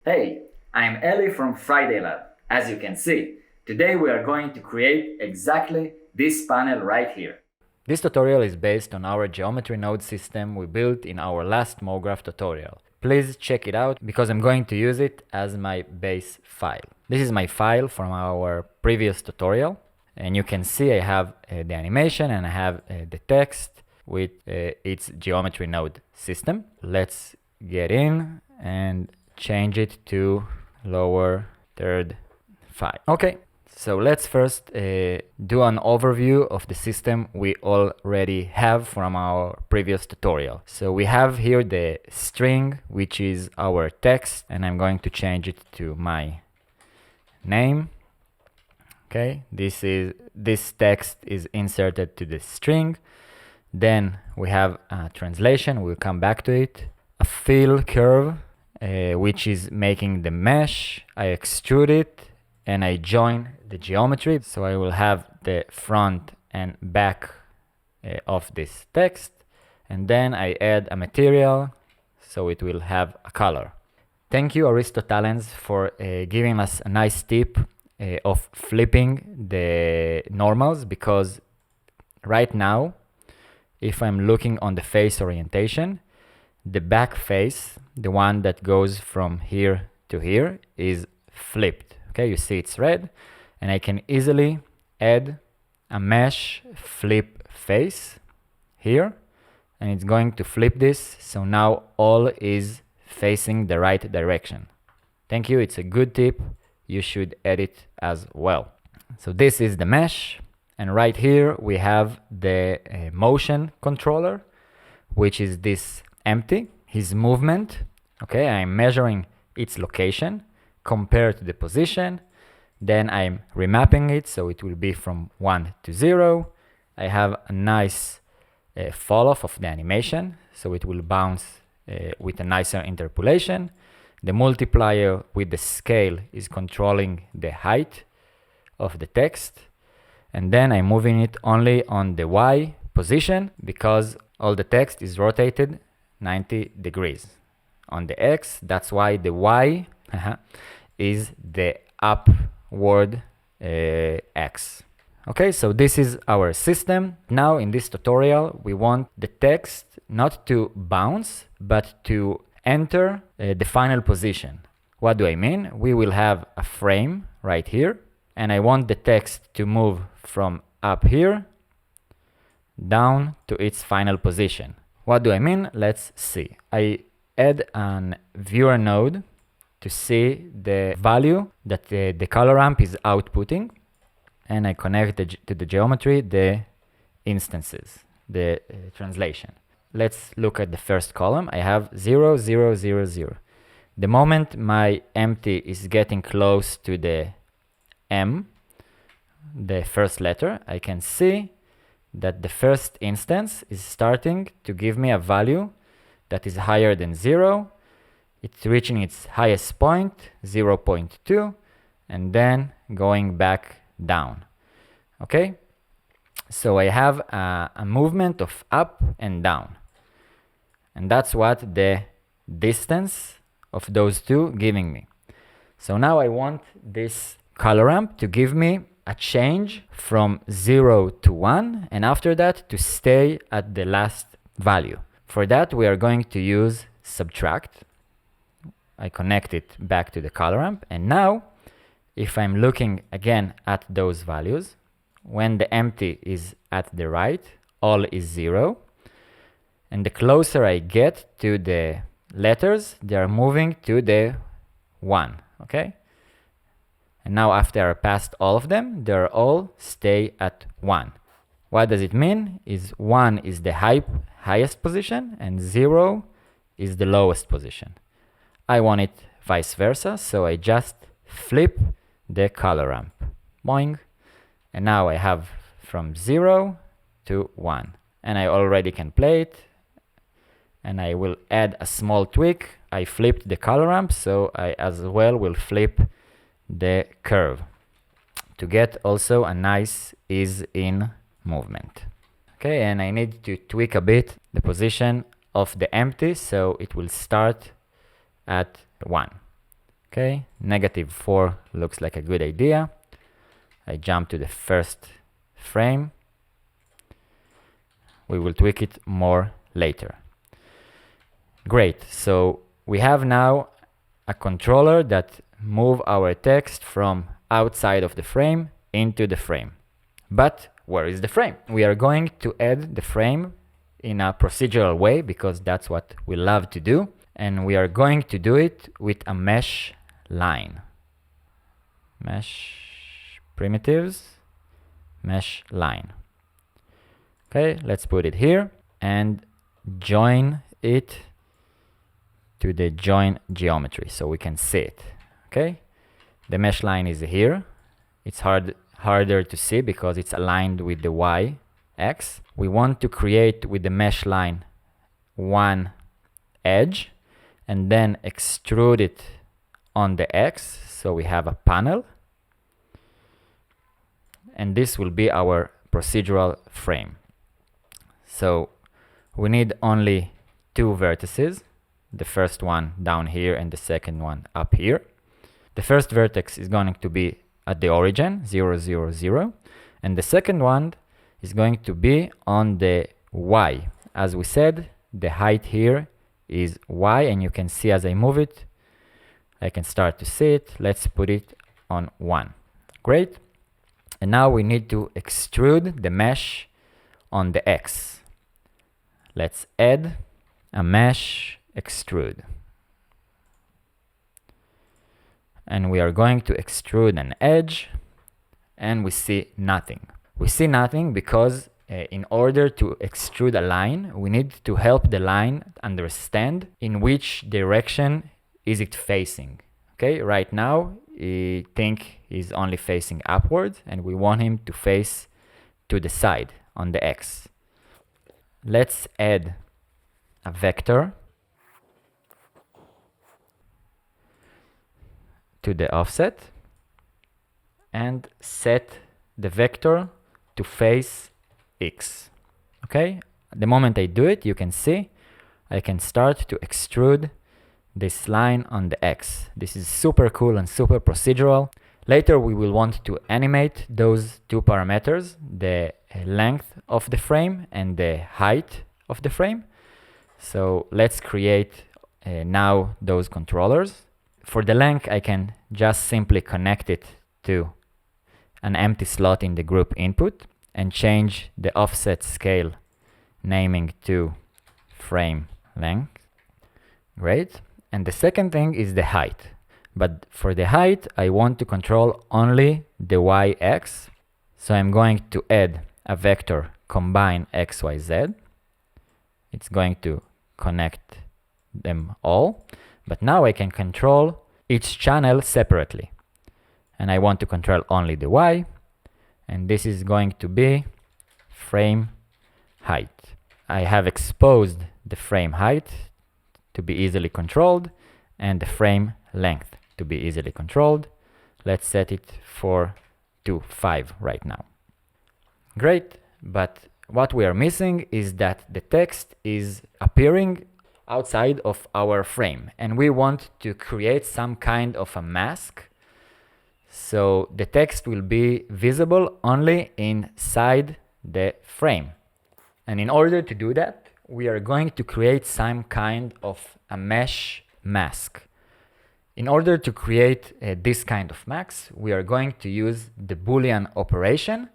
Hey, I'm Ellie from Friday Lab. As you can see, today we are going to create exactly this panel right here. This tutorial is based on our geometry node system we built in our last MoGraph tutorial. Please check it out because I'm going to use it as my base file. This is my file from our previous tutorial, and you can see I have the animation and I have the text with its geometry node system. Let's get in and change it to lower third file. Okay, so let's first do an overview of the system we already have from our previous tutorial. So we have here the string, which is our text, and I'm going to change it to my name. Okay, this text is inserted to the string. Then we have a translation, we'll come back to it. A fill curve, which is making the mesh. I extrude it and I join the geometry. So I will have the front and back of this text. And then I add a material so it will have a color. Thank you, Aristotalens, for giving us a nice tip of flipping the normals, because right now, if I'm looking on the face orientation, the back face, the one that goes from here to here, is flipped. Okay, you see it's red, and I can easily add a mesh flip face here, and it's going to flip this, so now all is facing the right direction. Thank you, it's a good tip. You should add it as well. So this is the mesh, and right here we have the motion controller, which is this empty, his movement. Okay, I'm measuring its location compared to the position. Then I'm remapping it, so it will be from 1 to 0. I have a nice fall off of the animation, so it will bounce with a nicer interpolation. The multiplier with the scale is controlling the height of the text. And then I'm moving it only on the Y position because all the text is rotated 90 degrees. On the X, that's why the Y is the upward X. Okay, so this is our system. Now in this tutorial, we want the text not to bounce, but to enter the final position. What do I mean? We will have a frame right here, and I want the text to move from up here down to its final position. What do I mean? Let's see. I add an viewer node to see the value that the color ramp is outputting, and I connect to the geometry the instances, the translation. Let's look at the first column. I have 0, 0, 0, 0. The moment my empty is getting close to the M, the first letter, I can see that the first instance is starting to give me a value that is higher than 0. It's reaching its highest point, 0.2, and then going back down. Okay? So I have a movement of up and down. And that's what the distance of those two giving me. So now I want this color ramp to give me a change from 0 to 1, and after that to stay at the last value. For that, we are going to use subtract. I connect it back to the color ramp, and now if I'm looking again at those values, when the empty is at the right, all is 0, and the closer I get to the letters, they are moving to the 1, okay? And now after I passed all of them, they all stay at 1. What does it mean? Is 1 is the highest position and 0 is the lowest position. I want it vice versa, so I just flip the color ramp. Boing. And now I have from 0 to 1. And I already can play it. And I will add a small tweak. I flipped the color ramp, so I as well will flip the curve to get also a nice ease in movement. Okay, and I need to tweak a bit the position of the empty, so it will start at 1. Okay, -4 looks like a good idea. I jump to the first frame. We will tweak it more later. Great, so we have now a controller that move our text from outside of the frame into the frame. But where is the frame? We are going to add the frame in a procedural way because that's what we love to do. And we are going to do it with a mesh line. Mesh primitives, mesh line. Okay, let's put it here and join it to the join geometry so we can see it. Okay, the mesh line is here. It's harder to see because it's aligned with the y-x. We want to create with the mesh line one edge and then extrude it on the x, so we have a panel. And this will be our procedural frame. So we need only two vertices, the first one down here and the second one up here. The first vertex is going to be at the origin, 0, 0, 0, and the second one is going to be on the y. As we said, the height here is y, and you can see as I move it, I can start to see it. Let's put it on 1. Great. And now we need to extrude the mesh on the x. Let's add a mesh extrude. And we are going to extrude an edge, and we see nothing. We see nothing because in order to extrude a line, we need to help the line understand in which direction is it facing. Okay, right now, I think he's only facing upwards, and we want him to face to the side on the x. Let's add a vector to the offset and set the vector to face x. Okay, the moment I do it, you can see I can start to extrude this line on the x. This is super cool and super procedural. Later we will want to animate those two parameters, the length of the frame and the height of the frame. So let's create now those controllers. For the length, I can just simply connect it to an empty slot in the group input and change the offset scale naming to frame length. Great. And the second thing is the height. But for the height, I want to control only the y-x. So I'm going to add a vector combine x, y, z. It's going to connect them all. But now I can control each channel separately. And I want to control only the y. And this is going to be frame height. I have exposed the frame height to be easily controlled and the frame length to be easily controlled. Let's set it to 5 right now. Great, but what we are missing is that the text is appearing outside of our frame, and we want to create some kind of a mask. So the text will be visible only inside the frame. And in order to do that, we are going to create some kind of a mesh mask. In order to create this kind of mask, we are going to use the Boolean operation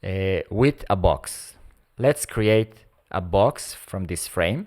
with a box. Let's create a box from this frame.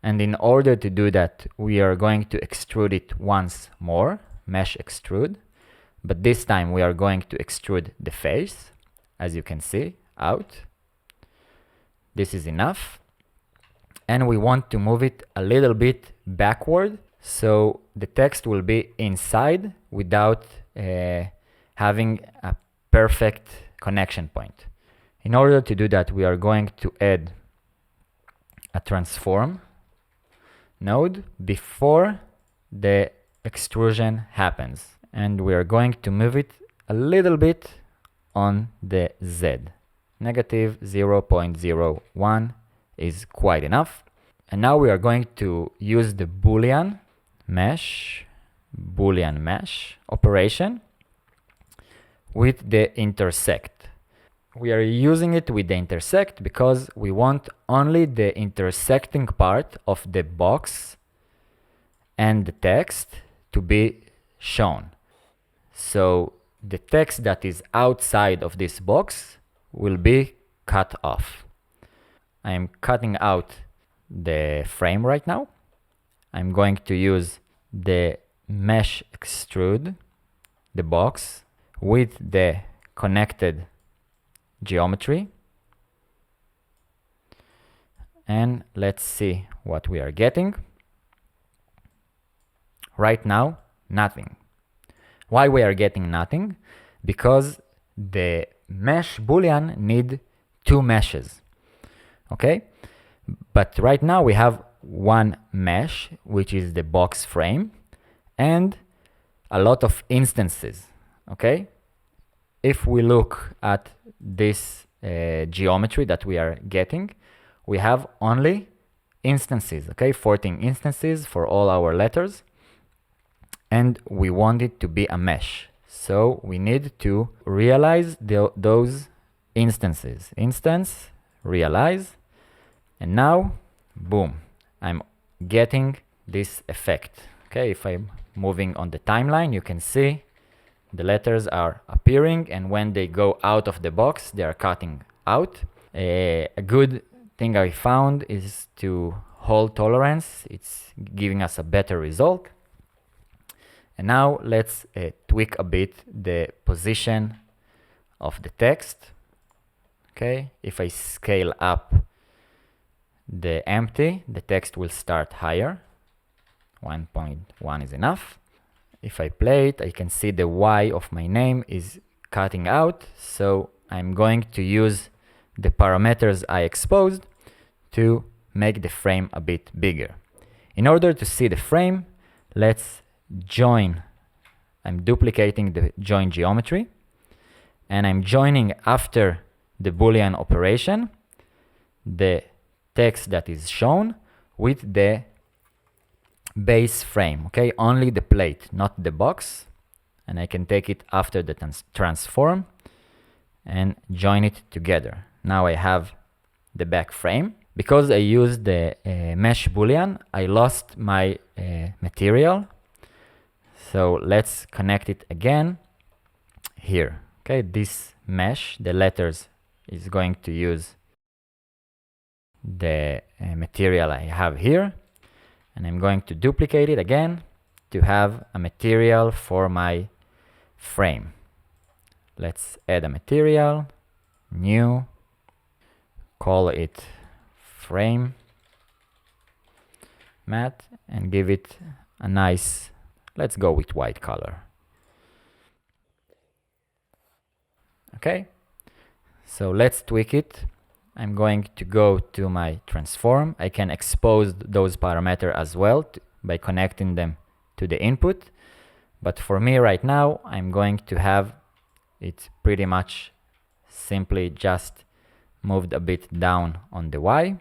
And in order to do that, we are going to extrude it once more, mesh extrude. But this time we are going to extrude the face, as you can see, out. This is enough. And we want to move it a little bit backward, so the text will be inside without having a perfect connection point. In order to do that, we are going to add a transform node before the extrusion happens. And we are going to move it a little bit on the Z. Negative 0.01 is quite enough. And now we are going to use the Boolean mesh Boolean mesh operation with the intersect. We are using it with the intersect because we want only the intersecting part of the box and the text to be shown. So the text that is outside of this box will be cut off. I am cutting out the frame right now. I'm going to use the mesh extrude the box with the connected geometry, and let's see what we are getting. Right now, nothing. Why we are getting nothing? Because the mesh boolean need two meshes. Okay, but right now we have one mesh, which is the box frame, and a lot of instances. Okay, if we look at this geometry that we are getting, we have only instances. Okay, 14 instances for all our letters, and we want it to be a mesh. So we need to realize those instances. Instance, realize, and now, boom, I'm getting this effect. Okay, if I'm moving on the timeline, you can see the letters are appearing, and when they go out of the box, they are cutting out. A good thing I found is to hold tolerance. It's giving us a better result. And now let's tweak a bit the position of the text. Okay, if I scale up the empty, the text will start higher. 1.1 is enough. If I play it, I can see the Y of my name is cutting out. So I'm going to use the parameters I exposed to make the frame a bit bigger. In order to see the frame, let's join. I'm duplicating the join geometry, and I'm joining after the Boolean operation the text that is shown with the base frame. Okay, only the plate, not the box. And I can take it after the transform and join it together. Now I have the back frame. Because I used the mesh boolean, I lost my material. So let's connect it again here. Okay, this mesh, the letters, is going to use the material I have here, and I'm going to duplicate it again to have a material for my frame. Let's add a material, new, call it frame mat, and give it a nice, let's go with white color. Okay, so let's tweak it. I'm going to go to my transform. I can expose those parameters as well by connecting them to the input. But for me right now, I'm going to have it pretty much simply just moved a bit down on the Y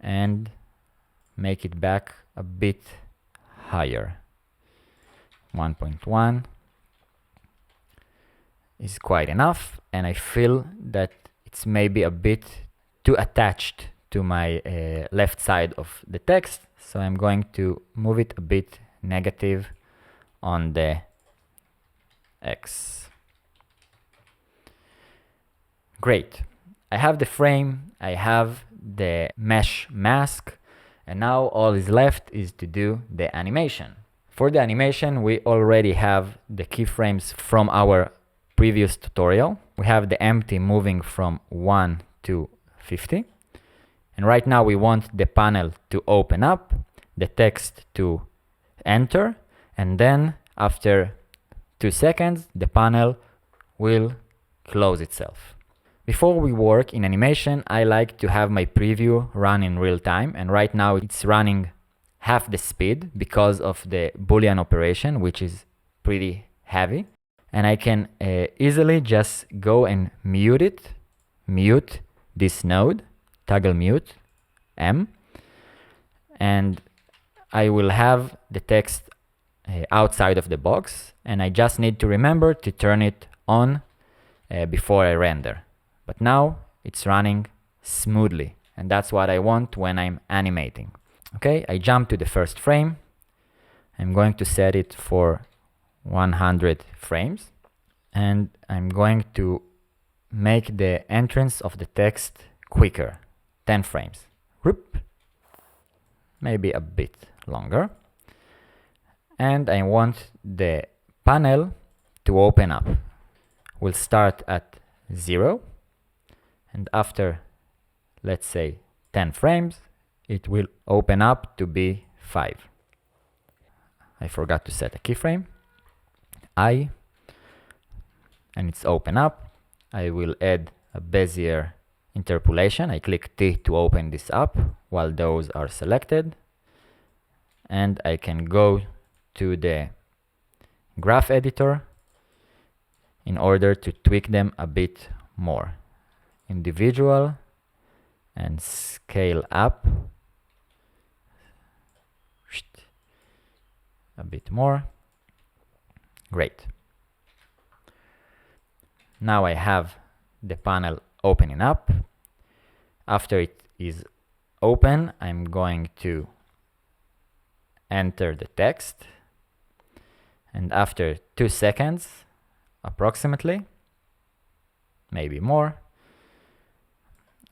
and make it back a bit higher. 1.1 is quite enough, and I feel that it's maybe a bit too attached to my left side of the text, so I'm going to move it a bit negative on the X. Great. I have the frame, I have the mesh mask, and now all is left is to do the animation. For the animation, we already have the keyframes from our previous tutorial. We have the empty moving from 1 to 50. And right now we want the panel to open up, the text to enter, and then after 2 seconds, the panel will close itself. Before we work in animation, I like to have my preview run in real time, and right now it's running half the speed because of the Boolean operation, which is pretty heavy. And I can easily just go and mute this node, toggle mute M, and I will have the text outside of the box, and I just need to remember to turn it on before I render. But now it's running smoothly, and that's what I want when I'm animating. Okay, I jump to the first frame. I'm going to set it for 100 frames, and I'm going to make the entrance of the text quicker, 10 frames. Whoop. Maybe a bit longer. And I want the panel to open up. We'll start at 0, and after, let's say, 10 frames, it will open up to be 5. I forgot to set a keyframe. And it's open up. I will add a Bezier interpolation. I click T to open this up while those are selected. And I can go to the graph editor in order to tweak them a bit more. Individual and scale up a bit more. Great. Now I have the panel opening up. After it is open, I'm going to enter the text, and after 2 seconds approximately, maybe more,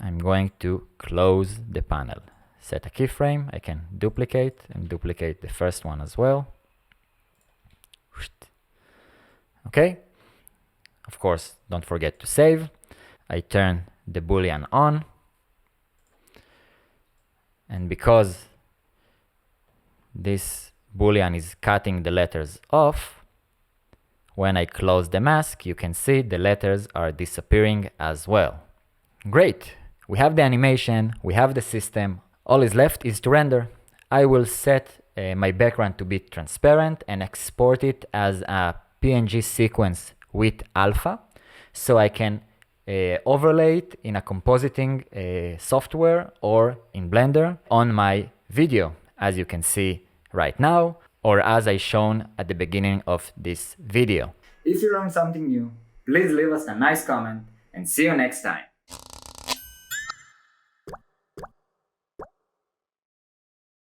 I'm going to close the panel. Set a keyframe. I can duplicate and duplicate the first one as well. Okay. Of course, don't forget to save. I turn the boolean on, and because this boolean is cutting the letters off, when I close the mask, you can see the letters are disappearing as well. Great! We have the animation, we have the system. All is left is to render. I will set my background to be transparent and export it as a PNG sequence with alpha, so I can overlay it in a compositing software or in Blender on my video, as you can see right now, or as I shown at the beginning of this video. If you learned something new, please leave us a nice comment and see you next time.